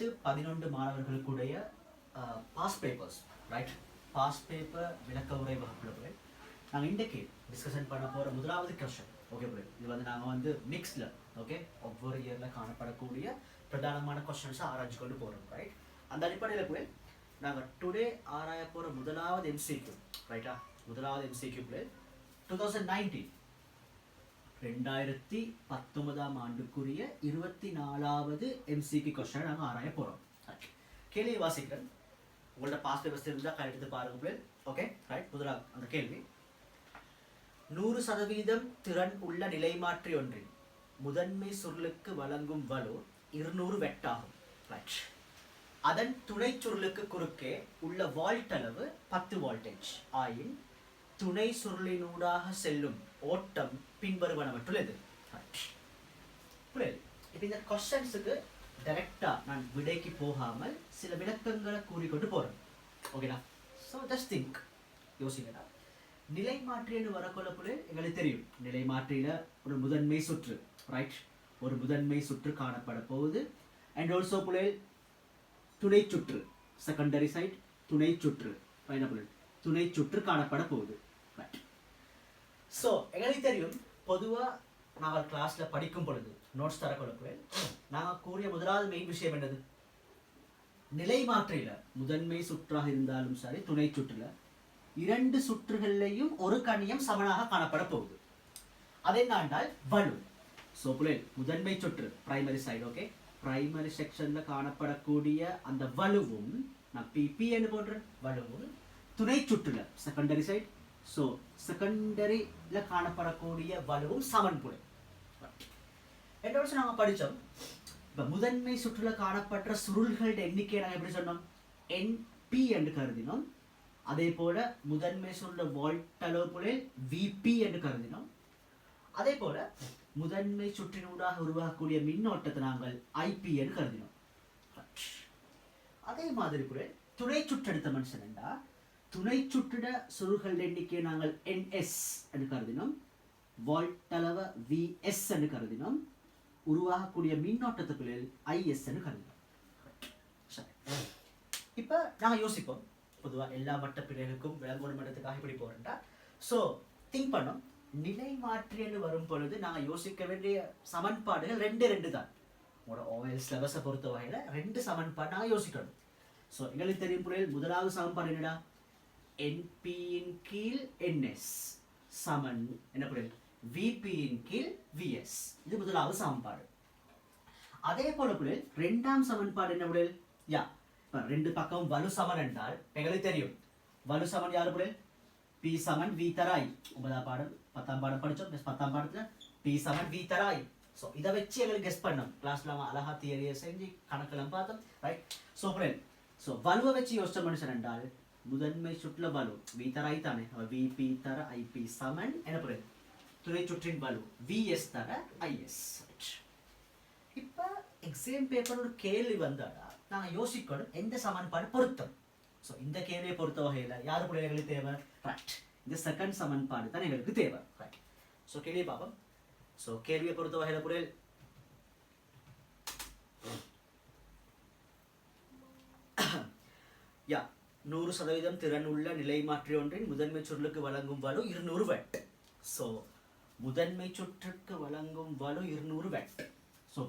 10-11 மாணவர்களுக்குடைய pass papers right. Pass paper விளக்க உரை வகுப்புல போய் நாங்கள் இன்றைக்கு டிஸ்கஷன் பண்ண போகிற முதலாவது கொஸ்டின். ஓகே புரிய, இது வந்து நாங்கள் வந்து மிக்ஸ்டில் ஓகே ஒவ்வொரு இயரில் காணப்படக்கூடிய பிரதானமான கொஸ்டின்ஸை ஆராய்ச்சி கொண்டு போகிறோம் ரைட். அந்த அடிப்படையில் போய் நாங்கள் டுடே ஆராய போகிற முதலாவது எம்சிக்யூ ரைட்டா. முதலாவது எம்சிக்யூ போய் 2019 2019 ஆண்டுக்குரிய 24வது எம்சிக்யூ கொஸ்டினை நாங்கள் ஆராய போகிறோம். கேள்வி வாசிக்கிறேன், உங்களோட பாஸ் பேப்பர்ஸ் இருந்தால் கையெழுத்து பாருங்க பிள்ளை. Okay right. முதலாவது அந்த கேள்வி, 100% திறன் உள்ள நிலைமாற்றி ஒன்றின் முதன்மை சுருளுக்கு வழங்கும் வலு 200 வெட்டாகும் ரைட். அதன் துணை சுருளுக்கு குறுக்கே உள்ள வால்ட் அளவு 10 வோல்டேஜ் ஆயின் துணை சுருளினூடாக செல்லும் ஓட்டம் பின்வருவனவற்றுள்ளது ரைட். இப்போ இந்த கொஸ்டின்ஸுக்கு டைரக்டா நான் விடைக்கு போகாமல் சில விளக்கங்களை கூறிக்கொண்டு போறேன். ஓகேடா. ஸோ ஜஸ்ட் திங்க், யோசிங்கடா. நிலைமாற்றின்னு வரக்கொள்ளப்புல எங்களுக்கு தெரியும், நிலைமாற்றியில ஒரு முதன்மை சுற்று ரைட், ஒரு முதன்மை சுற்று காணப்பட போகுது. அண்ட் ஆல்சோ புலே துணை சுற்று, செகண்டரி சைட் துணை சுற்று, துணை சுற்று காணப்பட போகுது ரைட். ஸோ எங்களுக்கு தெரியும், பொதுவாக நாங்கள் கிளாஸ்ல படிக்கும் பொழுது நோட்ஸ் தரக்கொள்ளப்புல நாங்கள் கூறிய முதலாவது மெயின் விஷயம் என்னது, நிலைமாற்றியில முதன்மை சுற்றாக இருந்தாலும் சரி துணை சுற்றுல 2 சுற்றுகள்லையும் ஒரு கணியம் சமனாக காணப்பட போகுது. அது என்னென்றால் வலு. ஸோ புலேல் முதன்மை சுற்று பிரைமரி சைடு ஓகே, பிரைமரி செக்ஷன்ல காணப்படக்கூடிய அந்த வலுவும் நான் பி என்று போடுறேன், வலுவும் துணை சுற்றுல செகண்டரி சைடு, ஸோ செகண்டரியில் காணப்படக்கூடிய வலுவும் சமன் புலே. ரெண்டு வருஷம் நாங்கள் படித்தோம். இப்போ முதன்மை சுற்றுல காணப்பட்ட சுருள்களோட எண்ணிக்கையை நாங்கள் எப்படி சொன்னோம், என்பி என்று கருதினோம். அதே போல முதன்மை சுருள வோல்ட் அளவு போல விபி என்று கருதினோம். அதே போல முதன்மை சுற்றினூடாக உருவாகக்கூடிய மின்னோட்டத்தை நாங்கள் ஐபி என்று கருதினோம். அதே மாதிரி கூட துணை சுற்று எடுத்த மனுஷன் என்றா துணை சுற்றிட சுருள்கள் எண்ணிக்கையை நாங்கள் என்எஸ் என்று கருதினோம், வோல்ட் அளவு விஎஸ் என்று கருதினோம், உருவாகக்கூடிய மின்னோட்டத்துக்குள்ள ஐஎஸ் என்று கருதினோம். இப்போ நாங்கள் யோசிப்போம், பொதுவாக எல்லா மட்ட பிள்ளைகளுக்கும் விளங்கோடு மட்டத்துக்காக இப்படி போகிறேன்டா. ஸோ திங்க் பண்ணோம், நிலை மாற்றின்னு வரும் பொழுது நாங்கள் யோசிக்க வேண்டிய சமன்பாடுகள் 2 தான். உங்களோட ஓஎல் சிலபஸை பொறுத்த வகையில் 2 சமன்பாடு நாங்கள் யோசிக்கணும். ஸோ எங்களுக்கு தெரியும் பிள்ளைகள், முதலாவது சமன்பாடு என்னடா, என்பியின் கீழ் என்எஸ் சமன் என்ன பிள்ளைகள் விபியின் கீழ் விஎஸ். இது முதலாவது சமன்பாடு. அதே போல பிள்ளைகள் 2ஆம் சமன்பாடு என்ன பிள்ளைகள், யா இப்போ 2 பக்கம் வலு சமன் என்றால் எங்களுக்கு தெரியும், வலு சமன் யாரு பிள்ளை, பி சமன் வி தராய். 9ஆம் பாடம் 10ஆம் பாடம் படித்தோம், 10ஆம் பாடத்தில் பி சமன் வி தராய். ஸோ இதை வச்சு எங்களுக்கு கெஸ் பண்ணோம், கிளாஸ்ல அழகா தியரியை செஞ்சு கணக்கெல்லாம் பார்த்தோம் ரைட். ஸோ பிள்ளை ஸோ வலுவை வச்சு யோசிச்ச மனுஷன் என்றால் முதன்மை சுற்றுல வலு வி தராய் தானே, விபி தர ஐபி சமன் என்ன பிள்ளை துணை சுற்றின் வலு விஎஸ் தர ஐஎஸ். இப்போ எக்ஸாம் பேப்பர் ஒரு கேள்வி வந்தாடா நாங்கள் யோசிக்கணும் எந்த சமன்பாடு பொருத்தம். ஸோ இந்த கேள்வியை பொறுத்த வகையில் யாரு கூட எங்களுக்கு தேவை ரைட், இந்த செகண்ட் சமன்பாடு தான் எங்களுக்கு தேவை ரைட். ஸோ கேள்வி பார்ப்போம். ஸோ கேள்வியை பொறுத்த வகையில் கூட யா 100% திறன் உள்ள நிலைமாற்றி ஒன்றின் முதன்மை சுருளுக்கு வழங்கும் வலு 200 வெட். ஸோ முதன்மை சுற்றுக்கு வழங்கும் வலு 200 வெட். ஸோ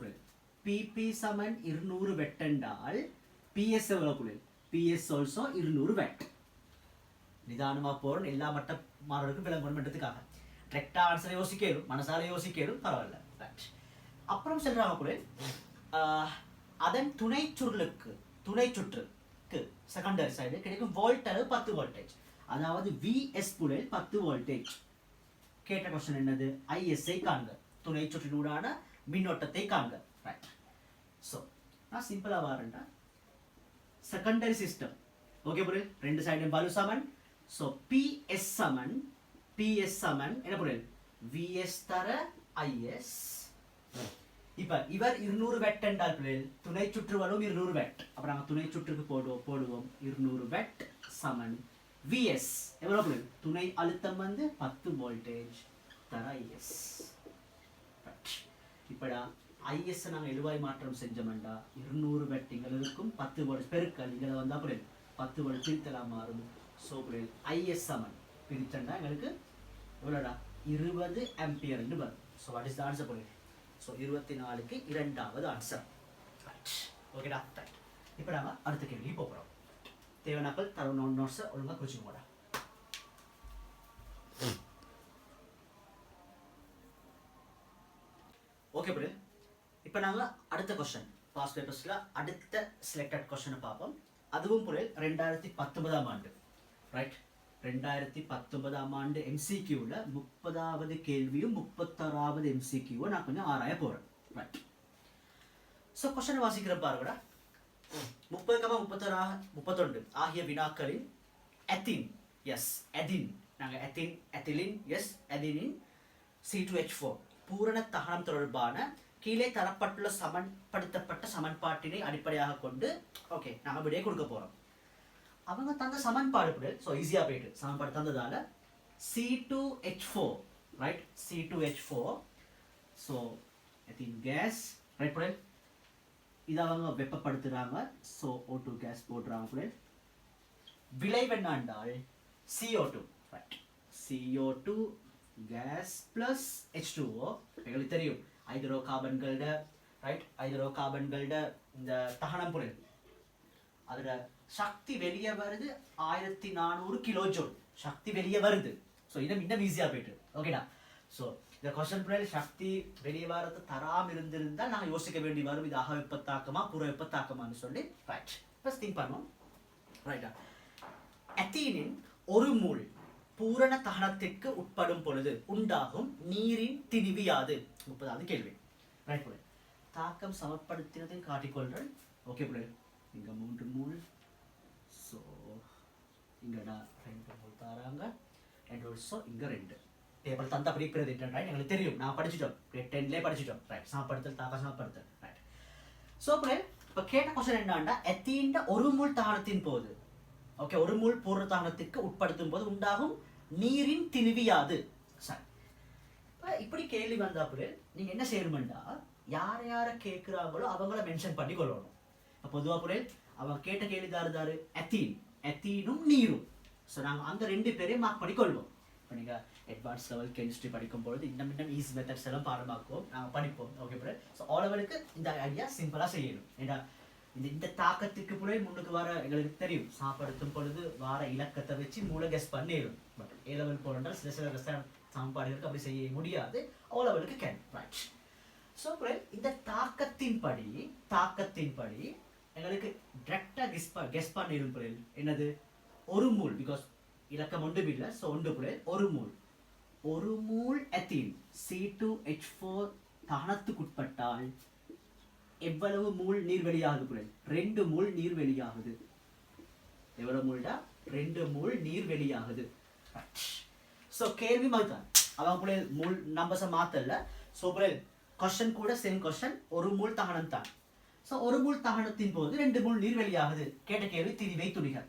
பிபி சமன் 200 வெட் என்றால் பிஎஸ் எவ்வளவு, பிஎஸ் ஆல்சோ 200 வெட். நிதானமாக போகிறோம், எல்லா மட்ட மாணவர்களுக்கும் விளங்கணும் பண்ணுறதுக்காக. கரெக்டாக ஆன்சரை யோசிக்கணும், மனசால யோசிக்கணும், பரவாயில்ல ரைட். அப்புறம் சொல்கிறாங்க கூட அதன் துணை சுருளுக்கு துணை சுற்றுக்கு செகண்டரி சைடு கிடைக்கும் வோல்ட் அளவு 10 வோல்டேஜ், அதாவது விஎஸ் புழல் 10 வோல்டேஜ். கேட்ட கொஸ்டின் என்னது, ஐஎஸ்ஐ காண்க, துணை சுற்றினூடான மின்னோட்டத்தை காண்க ரைட். ஸோ நான் சிம்பிளாக வரேன்டா, செகண்டரி சிஸ்டம் ஓகே புரியல், 2 சைடும் வலு சமன். ஸோ பிஎஸ் சமன் என்ன புரியல் விஎஸ் தர ஐஎஸ். இப்போ இவர் 200 வெட் என்றால் புரியல் துணை சுற்று வலும் 200 வெட். அப்புறம் நாங்கள் துணை சுற்றுக்கு போடுவோம் 200 வெட் சமன் விஎஸ் எவ்வளோ புரியல் துணை அழுத்தம் வந்து 10 வோல்டேஜ் தர ஐஎஸ். இப்படா ஐஎஸ் நாங்கள் எழுவாய் மாற்றம் செஞ்சோம்டா 200 வெட்டிங்கள் இருக்கும் 10 வேர்டு பெருக்கல் இங்கே வந்தால் அப்படி 10 வேர்டு பிரித்தலாம் மாறும். ஸோ அப்படி ஐஎஸ் சமன் பிரித்தண்டா எங்களுக்கு எவ்வளோடா 20 ஆம்பியர்னு வரும். So what is the answer போடு. ஸோ 24க்கு இரண்டாவது ஆன்சர். ரைட் ஓகேடா. ரைட் இப்போ நாங்கள் அடுத்த கேள்விக்கு போகிறோம். தேவையானாக்கள் தர நோட்ஸை ஒழுங்காக குறிச்சிக்கோடா. ஓகே ப்ரோ, இப்போ நாங்கள் அடுத்த கொஸ்டின் பாஸ்ட் பேப்பர்ஸில் அடுத்த செலக்டட் கொஸ்டினை பார்ப்போம். அதுவும் புரியல் 2019ஆம் ஆண்டு. ரைட் 2019ஆம் ஆண்டு எம்சிக்யூவில் 30வது கேள்வியும் 36வது எம்சிக்யூவை நான் கொஞ்சம் ஆராய போகிறேன். ரைட் ஸோ கொஸ்டினை வாசிக்கிற பாருங்கடா. 30, 31 ஆகிய வினாக்களின் எத்தின் எதின் நாங்கள் எத்திலின் எதினின் C2H4 பூரண தகனம் தொடர்பான கீழே தரப்பட்டுள்ள சமன்படுத்தப்பட்ட சமன்பாட்டினை அடிப்படையாக கொண்டு ஓகே நாங்கள் விடையை கொடுக்க போகிறோம். அவங்க தந்த சமன்பாடு ஸோ ஈஸியாக போயிட்டு சமன்பாடு தந்ததால் C2H4 right C2H4 so ethene gas right புரியல் இதை அவங்க வெப்பப்படுத்துகிறாங்க. ஸோ O2 கேஸ் போடுறாங்க புரியல். விளைவு என்னண்டால் CO2 right CO2 case plus H2O எங்களுக்கு தெரியும் ஹைட்ரோ கார்பன்களோட ரைட் ஹைட்ரோ கார்பன்களோட இந்த தகனம் புரியல் அதோட சக்தி வெளியே வருது 1400 கிலோ ஜூல் சக்தி வெளியே வருது. ஸோ இன்னும் ஈஸியாக போயிட்டு ஓகேடா. ஸோ இந்த கொஸ்டின் புரியல் சக்தி வெளியே வரது தராமல் இருந்திருந்தால் நாங்கள் யோசிக்க வேண்டி வரும் இது அக வெப்பத்தாக்கமா புற வெப்பத்தாக்கமான்னு சொல்லி. ரைட் ஃபர்ஸ்ட் திங்க் பண்ணுவோம். ரைட்டா எத்தீனின் ஒரு மூல் பூரண தகனத்திற்கு உட்படும் பொழுது உண்டாகும் நீரின் திணிவு யாது? 30வது கேள்வி. ரைட் புரியல் தாக்கம் சமப்படுத்தினதை காட்டிக்கொள்றேன். ஓகே புரியல் இங்கே 3 மூல் ஸோ இங்கடா 2 மூல் தராங்க அண்ட் ஆல்சோ இங்கே 2 டேபிள் தந்தா பிரிக்கிறது ரைட் எங்களுக்கு தெரியும் நான் படிச்சிட்டோம் கிரேட் 10லேயே படிச்சிட்டோம். ரைட் சமப்படுத்தல் தாக்கம் சமப்படுத்தல் ரைட். ஸோ புரியல் இப்போ கேட்ட கொஸ்டின் என்னன்னா எத்தீண்ட ஒரு மூல் தகனத்தின் போது ஓகே ஒரு மூல் பூர்ண தகனத்திற்கு உட்படுத்தும் போது உண்டாகும் நீரின் திணிவு யாது? சரி இப்படி கேள்வி வந்தா புரியல் நீங்கள் என்ன செய்யணும்டா யார் யாரை கேட்குறாங்களோ அவங்கள மென்ஷன் பண்ணி கொள்ளணும். இப்போ பொதுவாக புரியல் அவங்க கேட்ட கேள்வி தாரு எத்தீனும் நீரும். ஸோ நாங்கள் அந்த 2 பேரையும் மார்க் பண்ணி கொள்வோம். இப்போ நீங்கள் அட்வான்ஸ் லெவல் கெமிஸ்ட்ரி படிக்கும் பொழுது இன்னும் ஈஸி மெத்தட்ஸ் எல்லாம் பாடமாக்குவோம் நாங்கள் படிப்போம். ஓகே புரியல் ஸோ ஆல் லெவலுக்கு இந்த ஐடியா சிம்பிளாக செய்யணும். ஏன்னா இந்த தாக்கத்துக்கு புரியல் முன்னுக்கு வர எங்களுக்கு தெரியும் சாப்படுத்தும் பொழுது வார இலக்கத்தை வச்சு மூளை கெஸ் பண்ணிடும். பட் ஏ லெவல் போனால் சில ரசாயன சமன்பாடுகளுக்கு அப்படி செய்ய முடியாது. ஆல் லெவலுக்கு கேன் ரைட். ஸோ புரியல் இந்த தாக்கத்தின்படி எங்களுக்கு டிரெக்டாக கெஸ் பண்ணிடும் புரியல் என்னது ஒரு மூல் பிகாஸ் இலக்கம் ஒன்று இல்லை. ஸோ ஒன்று புரியல் ஒரு மூல் எத்தீன் C2H4 தகனத்துக்குட்பட்டால் எவ்வளவு மூல் நீர் வெளியாகுது புரியல் 2 மூல் நீர் வெளியாகுது. எவ்வளவு மூல்டா 2 மூல் நீர் வெளியாகுது. ஸோ கேள்வி மாத்தான் அவங்க புரியல் மூல் நம்பர்ஸை மாத்தல. ஸோ புரியல் கொஸ்டின் கூட சேம் கொஸ்டின் ஒரு மூல் தகனம் தான். ஸோ ஒரு மூல் தகனத்தின் போது 2 மூல் நீர் வெளியாகுது. கேட்ட கேள்வி திணிவை துணிகள்.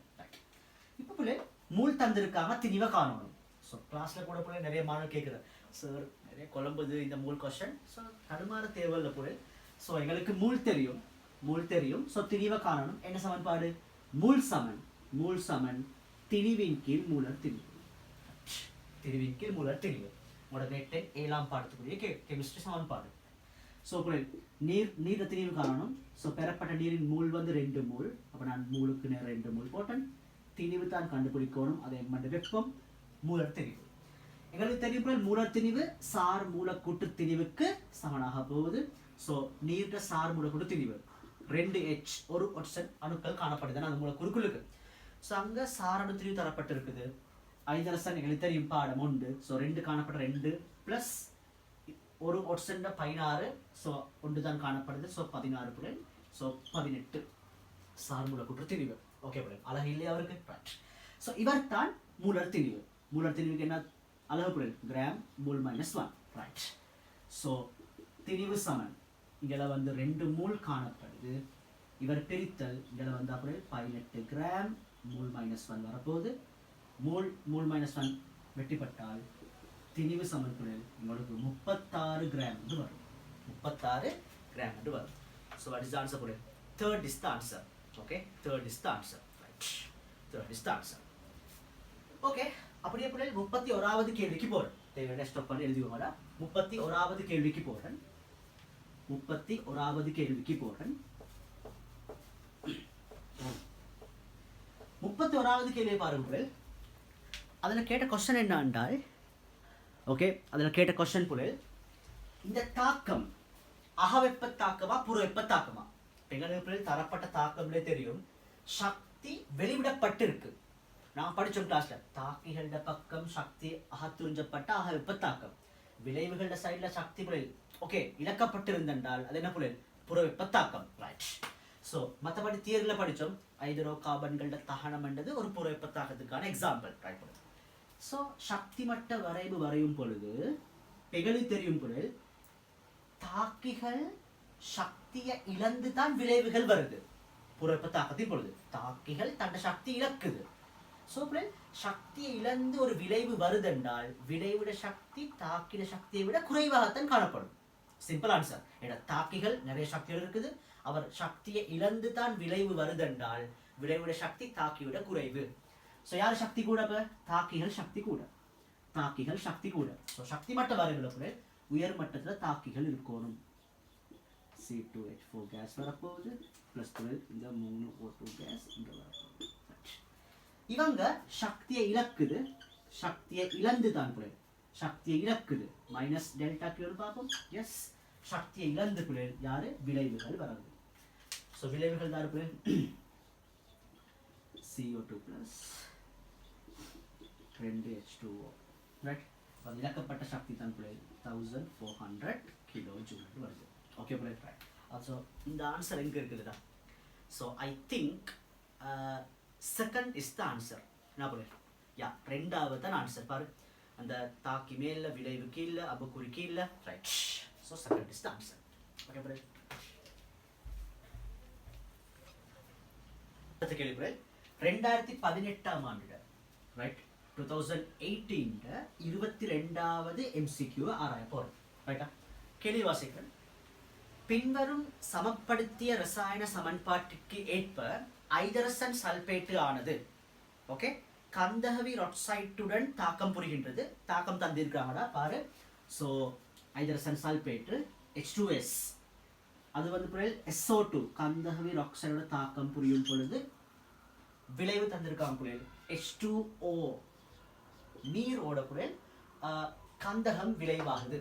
இப்போ புரியல் மூல் தந்திருக்காங்க திணிவை காணணும். ஸோ கிளாஸில் கூட புரியல் நிறைய மாணவர் கேட்குறேன் சார் நிறைய குழம்புது இந்த மூல் கொஸ்டின். ஸோ தடுமாற தேவையில்லை புரியல். ஸோ எங்களுக்கு மூல் தெரியும். ஸோ திணிவை காணணும். என்ன சமன்பாடு மூல் சமன் திணிவின் கீழ் மூலர் திணிவு. உங்களோட கிரேட் 10 7ஆம் பாடத்துக்குரிய கெமிஸ்ட்ரி சமன்பாடு. ஸோ நீர் திணிவு காணணும். ஸோ பெறப்பட்ட நீரின் மூல் வந்து 2 மூல். அப்போ நான் மூலுக்கு நேரம் 2 மூல் போட்டேன். திணிவு தான் கண்டுபிடிக்கணும். அதை மண்ட வெப்பம் மூலர் திணிவு. எங்களுக்கு தெரியும் மூலர் திணிவு சார் மூலக்கூட்டு திணிவுக்கு சமனாக போகுது. ஸோ நீர்ட சார் மூலக்கூட்டு திணிவு 2H ஒரு ஒட்சன் அணுக்கள் காணப்படுது அது மூலக்கூறுக்குள்ளுக்கு. ஸோ அங்கே சார் அணு திணிவு தரப்பட்டு இருக்குது. 5 ரசன் எங்களுக்கு தெரியும் பாடம் உண்டு. ஸோ 2 காணப்பட்ட 2 ப்ளஸ் ஒரு ஒட்சன் 16. ஸோ ஒன்று தான் காணப்படுது. ஸோ 16 புரியல். ஸோ 18 சார் மூலக்கூற்று திணிவு. ஓகே புரியல் அழகு இல்லையா அவருக்கு ரைட். ஸோ இவர் தான் மூலர் திணிவுக்கு என்ன அழகு புரியல் கிராம் மூல் -1 ரைட். ஸோ திணிவு சமன் இங்கே வந்து 2 மூல் காணப்படுது. இவர் பிரித்தல் இங்கே வந்து அப்படியே 18 கிராம் மூல் -1 வரப்போகுது. மூல் -1 வெட்டிப்பட்டால் திணிவு சமன் புரியல் உங்களுக்கு 36 கிராம் வரும். 36 கிராம் என்று வரும். So what is the answer புரியுது? Third is the answer. Okay, third is the answer. Right, third is the answer. Okay, அப்படியே புரியுது. 31வது கேள்விக்கு போகிறேன். தேவையான ஸ்டாப் பண்ணி எழுதிக்கோங்கடா. 31வது கேள்விக்கு போகிறேன். 31வது கேள்விக்கு போகிறேன். 31வது கேள்வியை பாருங்க. அதில் கேட்ட கொஸ்டின் என்ன என்றால், ஓகே, அதில் கேட்ட கொஸ்டின் புரியுது, இந்த தாக்கம் அகவெப்ப தாக்கமா புறவெப்ப தாக்கமா? எங்களுக்கு தரப்பட்ட தாக்கம்லே தெரியும், சக்தி வெளிவிடப்பட்டிருக்கு. நான் படிச்சோம் கிளாஸ்ல, தாக்கிகள பக்கம் சக்தி அகத்துறிஞ்சப்பட்ட அகவெப்ப தாக்கம், விளைவுகள சைடுல சக்தி புரியுது, ஓகே, இழக்கப்பட்டிருந்தால் அது என்ன புரியுது? புறவெப்ப தாக்கம். ரைட். ஸோ மற்றபடி தியரியில் படித்தோம், ஹைட்ரோ கார்பன்களோட தகனம் என்றது ஒரு புறவெப்ப தாக்கத்துக்கான எக்ஸாம்பிள். ரைட். ஸோ சக்தி மட்ட வரைவு வரையும் பொழுது எங்களுக்கு தெரியும் பொருள், தாக்கிகள் சக்தியை இழந்து தான் விளைவுகள் வருது. புறவெப்ப தாக்கத்தின் பொழுது தாக்கிகள் தன்னை சக்தி இழக்குது. ஸோ சக்தியை இழந்து ஒரு விளைவு வருதென்றால் விளைவிட சக்தி தாக்கிட சக்தியை விட குறைவாகத்தான் காணப்படும். Simple answer. ஏன்னா தாக்கிகள் நிறைய சக்திகள் இருக்குது, அவர் சக்தியை இழந்து தான் விளைவு வருதென்றால் விளைவிட சக்தி தாக்கி விட குறைவு. ஸோ யார் சக்தி கூட? தாக்கிகள் சக்தி கூட. தாக்கிகள் சக்தி கூட. ஸோ சக்தி மட்ட வரைவில் உயர் மட்டத்தில் தாக்கிகள் இருக்கணும். C2H4 கேஸ் வரப்போகுது, ப்ளஸ் இந்த 3 O2 கேஸ் இங்கே வரப்போகுது. இவங்க சக்தியை இழக்குது, சக்தியை இழந்து தான் புரியுது, சக்தியை இழக்குது. மைனஸ் டெல்டா கியூ பார்ப்போம். எஸ், சக்தியை இழந்து புரியுது யாரு? விளைவுகள் வராது. ஸோ விளைவுகள் தான் புரியுது, CO2 ப்ளஸ் 2H2O. ரைட். அது இழக்கப்பட்ட சக்தி தான் புரியுது 1400 கிலோ ஜூல் வருது. ஓகே புரியுது. ரைட். ஸோ இந்த ஆன்சர் எங்கே இருக்குதுடா? So I think second is the answer. என்ன புரியுது? யா, ரெண்டாவது தான் ஆன்சர். பாரு, அந்த தாக்கி மேல விளைவு கீழே அபக்குறி கீழே. Right. So second is the answer. Okay புரியுது. அடுத்த கேள்வி புரியுது. 2018ஆம் ஆண்டு, ரைட், 2018 22வது MCQ ஆராய போறோம். ரைட்டா? கேள்வி வாசிக்கிறேன். பின்வரும் சமப்படுத்திய ரசாயன சமன்பாட்டிற்கு ஏற்ப ஐதரசன் சல்பேட்டு ஆனது, ஓகே, கந்தகவீர் ஆக்சைடுடன் தாக்கம் புரிகின்றது. தாக்கம் தந்திருக்காங்கடா பாரு. ஸோ ஐதரசன் சல்பேட்டு H2S, அது வந்து புரியல் SO2 கந்தகவீர் ஆக்சைடோட தாக்கம் புரியும் பொழுது விளைவு தந்திருக்காங்க புரியல் H2O நீரோட புரியல் கந்தகம் விளைவாகுது.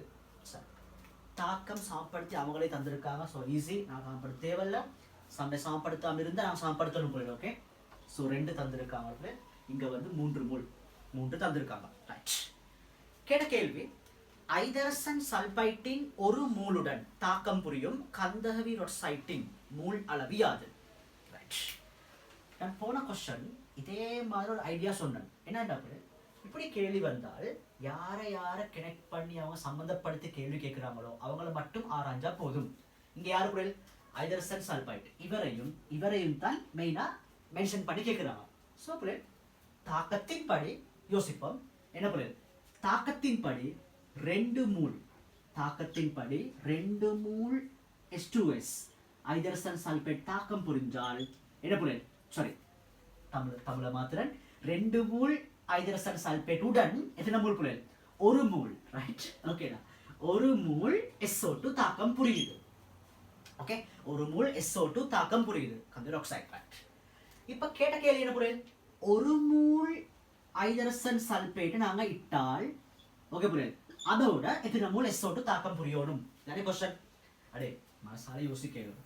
தாக்கம் சமப்படுத்தி அவங்களே தந்திருக்காங்க. ஸோ ஈஸி, நான் சமப்படுத்த தேவையில்ல. சண்டை சமப்படுத்தாமல் இருந்தால் நான் சமப்படுத்தணும் புரியல. ஓகே, ஸோ 2 தந்திருக்காங்க. இங்கே வந்து 3 தந்திருக்காங்க. ரைட். கேட்ட கேள்வி, ஐதரசன் சல்பைட்டின் ஒரு மூலுடன் தாக்கம் புரியும் கந்தகவீர் ஆக்சைட்டின் மூல் அளவு யாது? ரைட். நான் போன கொஸ்டின் இதே மாதிரி ஒரு ஐடியா சொன்னேன். என்னடா இப்படி கேள்வி வந்தால் யாரை கனெக்ட் பண்ணி அவங்க சம்மந்தப்படுத்தி கேள்வி கேட்குறாங்களோ அவங்கள மட்டும் ஆராய்ஞ்சா போதும். இங்கே யாரு புரியல்? ஐதரசன் சல்பைட், இவரையும் தான் மெயினாக மென்ஷன் பண்ணி கேட்குறாங்க. ஸோ புரியல் தாக்கத்தின் படி யோசிப்போம். என்ன புரியல்? தாக்கத்தின் படி 2 மூல், தாக்கத்தின் படி 2 மூல் H2S ஐதரசன் சல்பேட் தாக்கம் புரிஞ்சால் என்ன புரியல்? சாரி, தமிழ மாத்திரன் 2 மூல் ஐதரசன் சல்பேட் உடன் எத்தனை மூல் புரியல்? 1 மூல். ரைட். ஓகேடா, 1 மூல் SO2 தாக்கம் புரியுது. ஓகே, 1 மூல் SO2 தாக்கம் புரியுது கந்தக ஆக்சைடு. ரைட். இப்போ கேட்ட கேள்வி என்ன புரியல்? 1 மூல் ஐதரசன் சல்பேட் நாங்க இட்டால், ஓகே புரியல், அதோட எத்தனை மூல் SO2 தாக்கம் புரியணும்? நிறைய क्वेश्चन. அடே மனசால யோசிக்கணும்.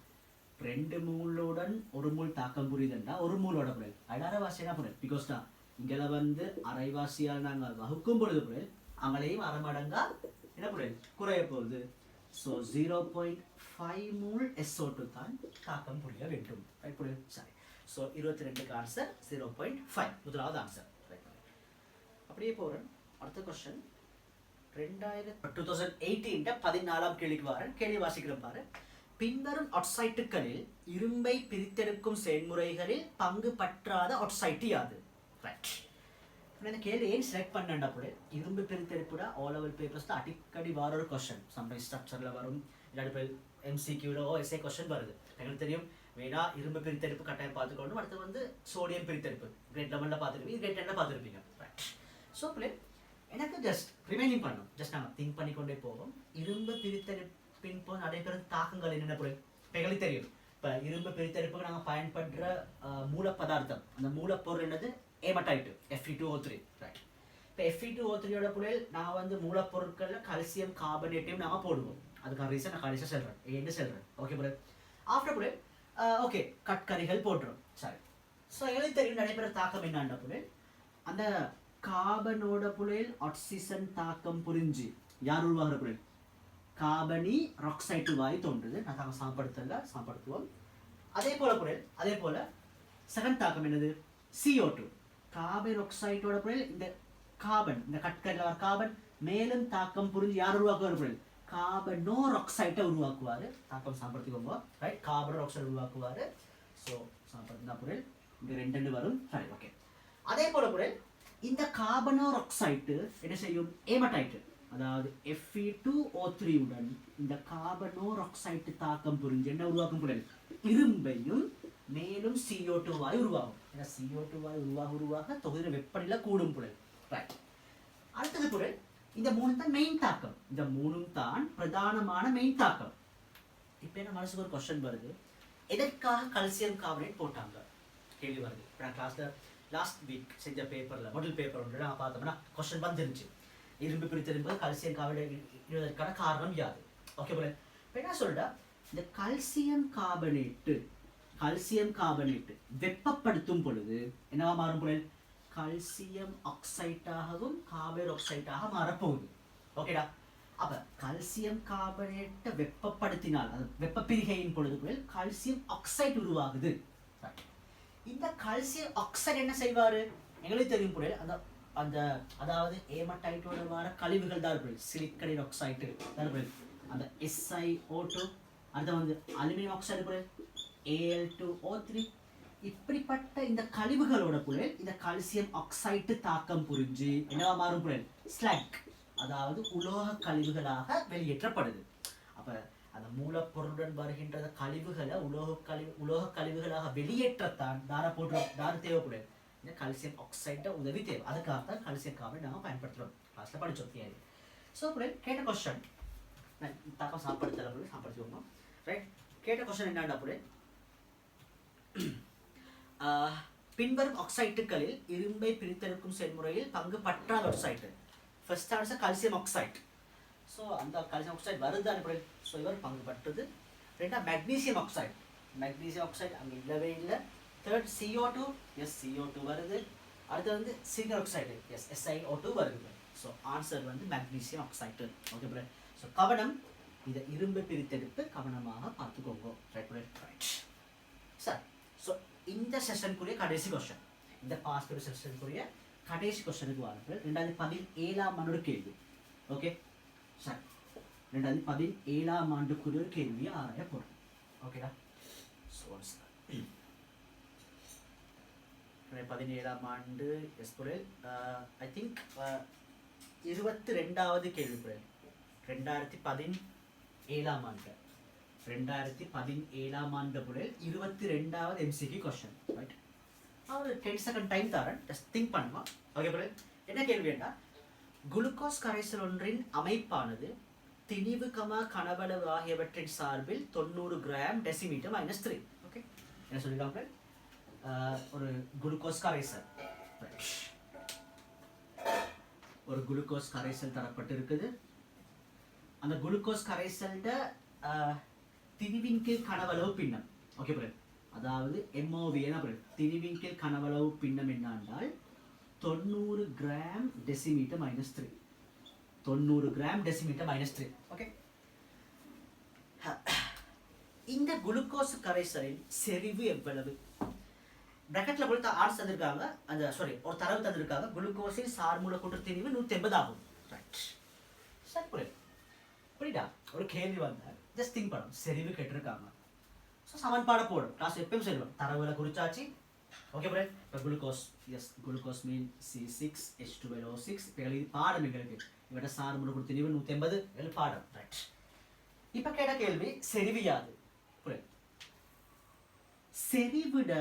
2 மூலுடன் 1 மூல் தாக்கம் புரியுதுன்னா 1 மூலோட புரியல் அரைவாசியா புரியல். பிகாஸ் தான் இங்கே வந்து அரைவாசியால் நாங்கள் வகுக்கும் பொழுது புரியல் அவங்களையும் அரை மடங்கா என்ன புரியல் குறைய போகுது. ஸோ 0.5 மூல் SO2 தான் தாக்கம் புரிய வேண்டும். ரைட் புரியல். சரி. ஸோ 22க்கு ஆன்சர் 0.5 முதலாவது ஆன்சர். ரைட். அப்படியே போகிறேன். அடுத்த கொஸ்டின் 2018 14ஆம் கேள்விக்கு வரேன். கேள்வி வாசிக்கிறேன் பாரு. பின்வரும் ஆக்சைட்டுகளில் இரும்பை பிரித்தெடுக்கும் செயல்முறைகளில் பங்கு பற்றாத ஆக்சைட்டு யாது? ரைட். இந்த கேள்வி ஏன் செலக்ட் பண்ணேன்டா கூட, இரும்பு பிரித்தெடுப்புடா ஆல் லெவல் பேப்பர்ஸ் தான் அடிக்கடி வர ஒரு கொஸ்டின். சம்டைம்ஸ் ஸ்ட்ரக்சரில் வரும், இல்லாட்டி எம்சிக்யூல எஸ்ஏ கொஸ்டின் வருது. எங்களுக்கு தெரியும் வேணா இரும்பு பிரித்தெடுப்பு கட்டாயம் பார்த்துக்கணும். அடுத்து வந்து சோடியம் பிரித்தெடுப்பு கிரேட் 11ல பார்த்துருப்பீங்க, கிரேட் 10ல பார்த்துருப்பீங்க. ரைட். ஸோ பிள்ளை எனக்கு ஜஸ்ட் ரிமைனிங் பண்ணணும், ஜஸ்ட் நாங்கள் திங்க் பண்ணிக்கொண்டே போவோம். இரும்பு பிரித்தெடுப்பின் போது நடைபெறும் தாக்கங்கள் என்னென்ன பொருள் இப்போ எங்களுக்கு தெரியும். இப்போ இரும்பு பிரித்தெடுப்புக்கு நாங்கள் பயன்படுற மூலப்பதார்த்தம், அந்த மூலப்பொருள் என்னது ஏமடைட்டு Fe2O3. ரைட். இப்போ Fe2O3யோட பொருள் நான் வந்து மூலப்பொருட்களில் கல்சியம் கார்பனேட்டையும் நாங்கள் போடுவோம். அதுக்கான ரீசன் நான் கடைசியாக சொல்கிறேன், ஏன்னு சொல்கிறேன். ஓகே பொருள். ஆஃப்டர் பொருள் ஓகே கட்கரிகள் போட்டுரும். சரி. ஸோ எங்களுக்கு தெரியும் நடைபெற தாக்கம் என்னன்ற பொருள் அந்த கார்பனோட பொருள் ஆக்சிஜன் தாக்கம் புரிஞ்சு யார் உருவாகிற பொருள் கார்பனி ஆக்சைடு வாயு தோன்றுது. நான் தாங்க சமப்படுத்துவோம். அதே போல செகண்ட் தாக்கம் என்னது CO2 கார்பன் ஆக்சைடோட பொருள் இந்த கார்பன், இந்த கட்கரில் வர கார்பன் மேலும் தாக்கம் புரிஞ்சு யார் உருவாக்குவார் பொருள் கார்பனோர் ஆக்சைடை உருவாக்குவார். தாக்கம் சமப்படுத்திக்கோங்க. ரைட். கார்பனோர் ஆக்சைடு உருவாக்குவார். ஸோ சமப்படுத்தினா பொருள் இங்கே ரெண்டு வரும். சரி. ஓகே. அதே போல பொருள் இந்த கார்பனோர் ஆக்சைடு என்ன செய்யும் ஏமடைட்டு, அதாவது Fe2O3 உடன் இந்த கார்பனோர் ஆக்சைடு தாக்கம் புரிஞ்சு என்ன உருவாக்கும் பொருள் இரும்பையும் மேலும் CO2 வாயு உருவாகும். ஏன்னா CO2 வாயு உருவாக தொகுதியில் வெப்பநிலை கூடும் பொருள். ரைட். அடுத்தது பொருள் இந்த மூணு தான் மெயின் தாக்கம், இந்த மூணும் தான் பிரதானமான மெயின் தாக்கம். இப்போ என்ன மனசுக்கு ஒரு கொஸ்டின் வருது, எதற்காக கல்சியம் கார்பனேட் போட்டாங்க கேள்வி வருது. இப்போ நான் கிளாஸில் லாஸ்ட் வீக் செஞ்ச பேப்பரில் முதல் பேப்பர் ஒன்று நான் பார்த்தோம்னா கொஸ்டின் வந்துருந்துச்சு, இரும்பு பிரித்தெடுப்பது கல்சியம் கார்பனேட் இடுவதற்கான காரணம் யாது. ஓகே போல. இப்போ என்ன சொல்றா, இந்த கல்சியம் கார்பனேட் வெப்பப்படுத்தும் பொழுது என்னவா மாறும் பொருள் கல்சியம் ஆக்சைட்டாகவும் கார்பன் ஆக்சைட்டாக மாறப்போகுது. ஓகேடா. அப்ப கல்சியம் கார்பனேட்டை வெப்பப்படுத்தினால் அது வெப்பப்பிரிகையின் பொழுது கல்சியம் ஆக்சைடு உருவாகுது. இந்த கல்சியம் ஆக்சைடு என்ன செய்வாரு எங்களுக்கு தெரியும் பொருள் அந்த அந்த அதாவது ஏமடைட்டோட வர கழிவுகள் தான் பொருள் சிலிக்கடைட் ஆக்சைடு தான் பொருள் அந்த SiO2, அடுத்து வந்து அலுமினியம் ஆக்சைடு பொருள் Al2O3. இப்படிப்பட்ட இந்த கழிவுகளோட பொருள் இந்த கல்சியம் ஆக்சைடு தாக்கம் புரிஞ்சு என்னவா மாறும் பொருள் ஸ்லக், அதாவது உலோக கழிவுகளாக வெளியேற்றப்படுது. அப்ப அந்த மூலப்பொருளுடன் வருகின்ற கழிவுகளை உலோக கழிவுகளாக வெளியேற்றத்தான் தார தேவைப்படும் இந்த கல்சியம் ஆக்சைட உதவி தேவை. அதுக்காகத்தான் கல்சியம் கார்பனேட் நாங்கள் பயன்படுத்துறோம். கிளாஸ்ல படிச்சோம் தியரி. ஸோ கேட்ட கொஸ்டின் தாக்கம் சாப்பிடுவோம். ரைட். கேட்ட கொஸ்டின் என்னடா பொருள் பின்வரும் ஆக்சைட்டுகளில் இரும்பை பிரித்தெடுக்கும் செயல்முறையில் பங்கு பற்றாத oxide. First answer calcium oxide. So அந்த கல்சியம் ஆக்சைடு வருதான் பொருள். ஸோ இவர் பங்கு பற்றுது. ரெண்டா மெக்னீசியம் ஆக்சைடு அங்கே இல்லவே இல்லை. தேர்ட் CO2, எஸ் CO2 வருது. அடுத்து வந்து சிலிக்கன் ஆக்சைடு, எஸ் SiO2 வருது. ஸோ ஆன்சர் வந்து மெக்னீசியம் ஆக்சைடு. ஓகே பொருள். ஸோ கவனம், இதை இரும்பு பிரித்தெடுப்பு கவனமாக பார்த்துக்கோங்க. ரைட் பொருள். ரைட். சார் ஸோ இந்த செஷனுக்குரிய கடைசி கொஸ்டின், இந்த பாஸ்ட் செஷனுக்குரிய கடைசி கொஸ்டினுக்கு வாருங்கள். 2017ஆம் ஆண்டோட கேள்வி. ஓகே சார், 2017ஆம் ஆண்டுக்குரிய ஒரு கேள்வியை ஆராய போகிறோம். ஓகேடா. ஸோ 2017ஆம் ஆண்டு எஸ் பொருள் ஐ திங்க் 22வது கேள்வி பொருள் 2017ஆம் ஆண்டு 2017ஆம் ஆண்டு பொருள் 22வது MCQ கொஸ்டின். ரைட். ஒரு 10 செகண்ட் டைம் தரேன், ஜஸ்ட் திங்க் பண்ணுமா. ஓகே பொருள். என்ன கேள்வி என்றால் குளுக்கோஸ் கரைசல் ஒன்றின் அமைப்பானது திணிவு கனவளவு ஆகியவற்றின் சார்பில் 90 கிராம் டெசிமீட்டர் -3. ஓகே என்ன சொல்லிருக்காங்க, ஒரு குளுக்கோஸ் கரைசல் தரப்பட்டு இருக்குது. அந்த குளுக்கோஸ் கரைசல்ட திணிவின் கீழ் கனவளவு பின்னம். ஓகே புரியுது. அதாவது MOV என்ன புரியுது, திணிவின் கீழ் கனவளவு பின்னம் என்னென்றால் 90 gram decimetre -3. 90 gram decimetre -3. Okay. இந்த குளுக்கோஸ் கரைசலின் செறிவு எவ்வளவு? பிராக்கெட்ல கொடுத்த ஆர்ஸ் தந்திருக்காங்க, அந்த ஒரு தரவு தந்திருக்காங்க. குளுக்கோஸின் சார்மூல கூட்டு திணிவு 180 ஆகும். ரைட். சரி புரியுது. புரியுதா? ஒரு கேள்வி வந்தா ஜஸ்ட் திங்க் பண்ணும், செறிவு கேட்டிருக்காங்க. ஸோ சமன்பாடை போடும். கிளாஸ் எப்பயும் சொல்லுவோம், தரவுல குறிச்சாச்சு. ஓகே புரியுது. இப்போ குளுக்கோஸ் மீன் C6H12O6. இப்போ எழுதி பாடம் எங்களுக்கு இவட சார்மூல கூட்டு திணிவு 180 பாடம். ரைட். இப்ப கேட்ட கேள்வி செறிவு யாது புரியுது. செறிவிட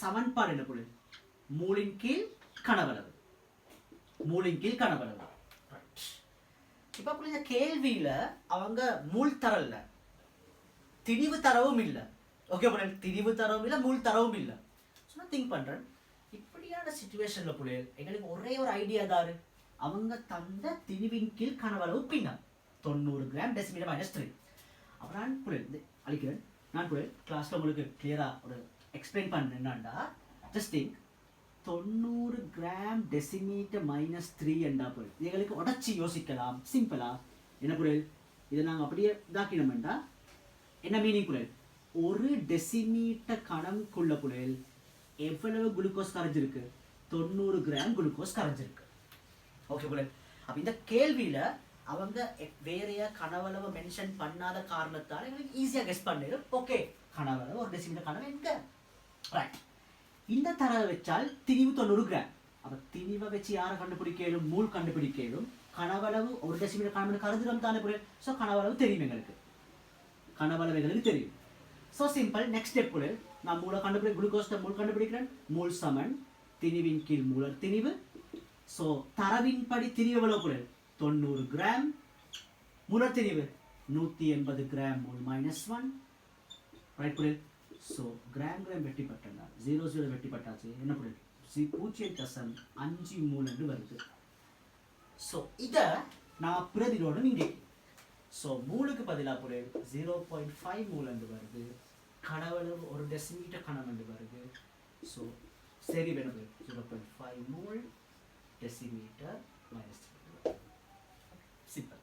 சமன்பாடு என்ன புரியுது? மூலின் கீழ் கனவளவு, மூலின் கீழ் கனவளவு. இப்ப புரிஞ்ச கேள்வியில அவங்க மூல் தரல, திணிவு தரவும் இல்லை. ஓகே புரியுது, திணிவு தரவும் இல்லை, மூல் தரவும் இல்லை. சும்மா திங்க் பண்றேன், இப்படியான சிச்சுவேஷன்ல புரியுது எங்களுக்கு ஒரே ஒரு ஐடியா தாரு, அவங்க தந்த திணிவின் கீழ் கனவளவு பின்ன 90 கிராம் டெசிமீட்டர் மைனஸ் 3. அப்போ நான் புரியுது அழிக்கிறேன். நான் புரியுது கிளாஸ்ல உங்களுக்கு கிளியரா ஒரு எக்ஸ்பிளைன் பண்ண என்னண்டா, just think 90 gram decimetre minus 3 என்றா புரியுது எங்களுக்கு உடச்சி யோசிக்கலாம் சிம்பிளா. என்ன புரியுது, இதை நாங்கள் அப்படியே இதாக்கினோம்டா என்ன மீனிங் புரியுது, ஒரு டெசிமீட்டர் கணம்குள்ள புரியுது எவ்வளவு குளுக்கோஸ் கரைஞ்சிருக்கு, 90 கிராம் குளுக்கோஸ் கரைஞ்சிருக்கு. ஓகே புரியுது. அப்போ இந்த கேள்வியில அவங்க வேறைய கனவளவை மென்ஷன் பண்ணாத காரணத்தால் எங்களுக்கு ஈஸியாக கெஸ் பண்ணிடும். ஓகே கனவளவு ஒரு டெசிமீட்டர் கனவு எங்க ரைட். இந்த தரவை வச்சால் திணிவு 90 கிராம். அப்போ திணிவை வச்சு யாரை கண்டுபிடிக்கலும், மூல் கண்டுபிடிக்கலும். கனவளவு ஒரு டெசிமீட்டர் கனவு கருதுகிறோம் தானே புரியுது. ஸோ கனவளவு தெரியும் எங்களுக்கு, கனவளவு எங்களுக்கு தெரியும். So simple. நெக்ஸ்ட் ஸ்டெப் புரியுது, நான் மூளை குளுக்கோஸ் மூல் கண்டுபிடிக்கிறேன். மூல் சமன் திணிவின் கீழ் மூலர் திணிவு. ஸோ தரவின்படி திணிவு எவ்வளவு புரியுது 90 கிராம், மூலர் திணிவு 180 கிராம் மூல் மைனஸ் 1 ரைட் புரியுது. ஸோ கிராம் கிராம் வெட்டி பட்டா 0 வெட்டி பட்டாச்சு என்ன புரியுது 0.5 மூல் என்று வருது. ஸோ இதை நான் பிரதிரோடு இங்கே ஸோ மூலுக்கு பதிலாக புரியுது 0.5 மூல் என்று வருது. கனவளவு ஒரு டெசிமீட்டர் கணம் என்று வருது. ஸோ சரி வேணும் 0.5 மூல் டெசிமீட்டர் மைனஸ் 3 சிம்பிள்.